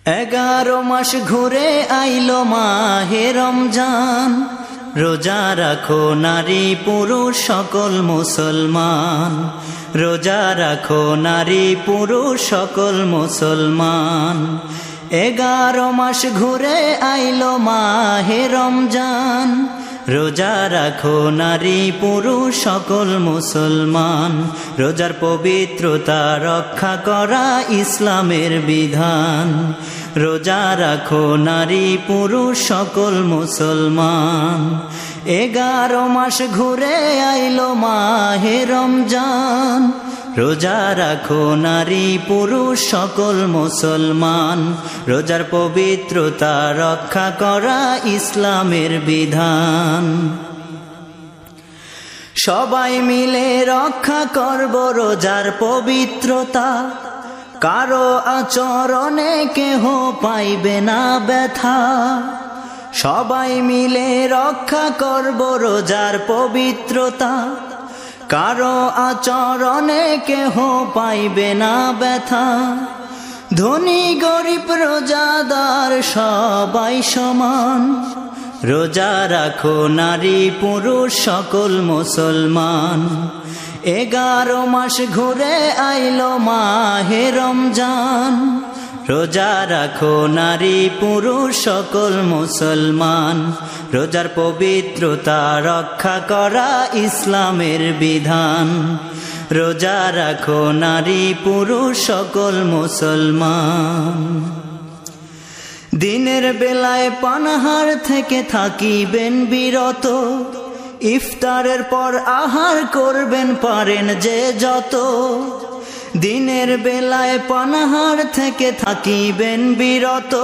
11 মাস ঘুরে আইলো মাহে রমজান, রোজা রাখো নারী পুরুষ সকল মুসলমান, রোজা রাখো নারী পুরুষ সকল মুসলমান। 11 মাস ঘুরে আইলো মাহে রমজান, রোজা রাখো নারী পুরুষ সকল মুসলমান। রোজার পবিত্রতা রক্ষা করা ইসলামের বিধান, রোজা রাখো নারী পুরুষ সকল মুসলমান। 11 মাস ঘুরে আইলো মাহে রমজান, রোজা রাখো নারী পুরুষ সকল মুসলমান। রোজার পবিত্রতা রক্ষা করা ইসলামের বিধান, সবাই মিলে রক্ষা করব রোজার পবিত্রতা, কারো আচরণে কেহ পাইবে না ব্যথা। সবাই মিলে রক্ষা করব রোজার পবিত্রতা, কারো আচরণে কেহ পাইবে না ব্যথা। ধনী গরিব রোজাদার সবাই সমান, রোজা রাখো নারী পুরুষ সকল মুসলমান। 11 মাস ঘুরে আইলো মাহে রমজান, রোজা রাখো নারী পুরুষ সকল মুসলমান। রোজার পবিত্রতা রক্ষা করা ইসলামের বিধান, রোজা রাখো নারী পুরুষ সকল মুসলমান। দিনের বেলায় পানাহার থেকে থাকিবেন বিরত, ইফতারের পর আহার করবেন পারেন যে যত। দিনের বেলায় পানাহার থেকে থাকিবেন বিরত,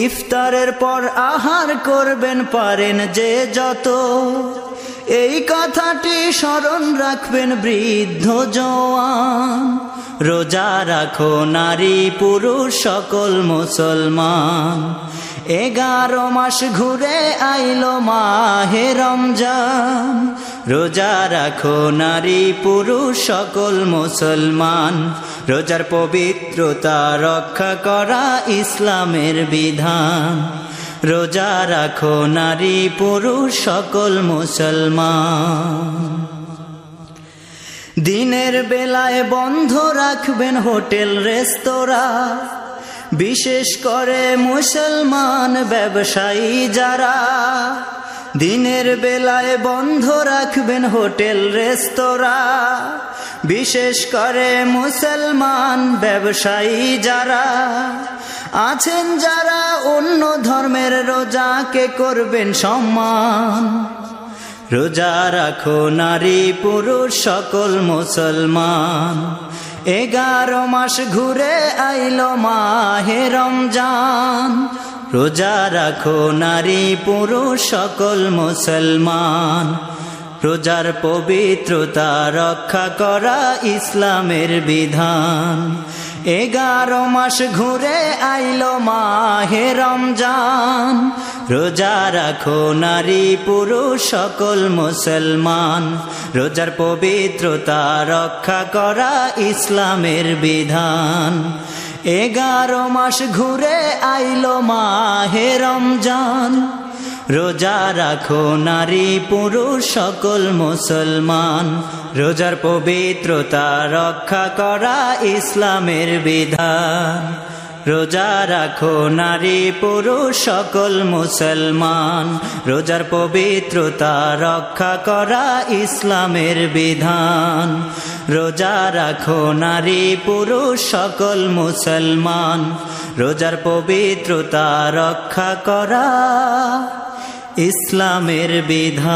ইফতারের পর আহার করবেন পারেন যে যত। এই কথাটি স্মরণ রাখবেন বৃদ্ধ জওয়ান, রোজা রাখো নারী পুরুষ সকল মুসলমান। 11 মাস ঘুরে আইলো মাহে রমজান, রোজা রাখো নারী পুরুষ সকল মুসলমান। রোজার পবিত্রতা রক্ষা করা ইসলামের বিধান, রোজা রাখো নারী পুরুষ সকল মুসলমান। দিনের বেলায় বন্ধ রাখবেন হোটেল রেস্তোরাঁ, বিশেষ করে মুসলমান ব্যবসায়ী যারা। দিনের বেলায় বন্ধ রাখবেন হোটেল রেস্তোরাঁ, বিশেষ করে মুসলমান ব্যবসায়ী যারা। আছেন যারা অন্য ধর্মের রোজাকে করবেন সম্মান, রোজা রাখো নারী পুরুষ সকল মুসলমান। 11 মাস ঘুরে আইলো মাহে রমজান, রোজা রাখো নারী পুরুষ সকল মুসলমান। রোজার পবিত্রতা রক্ষা করা ইসলামের বিধান, 11 মাস ঘুরে আইলো মাহে রমজান, রোজা রাখো নারী পুরুষ সকল মুসলমান। রোজার পবিত্রতা রক্ষা করা ইসলামের বিধান, 11 মাস ঘুরে আইলো মাহে রমজান, রোজা রাখো নারী পুরুষ সকল মুসলমান। রোজার পবিত্রতা রক্ষা করা ইসলামের বিধান, রোজা রাখো নারী পুরুষ সকল মুসলমান। রোজার পবিত্রতা রক্ষা করা ইসলামের বিধান, রোজা রাখো নারী পুরুষ সকল মুসলমান। রোজার পবিত্রতা রক্ষা করা ইসলামের বিধান।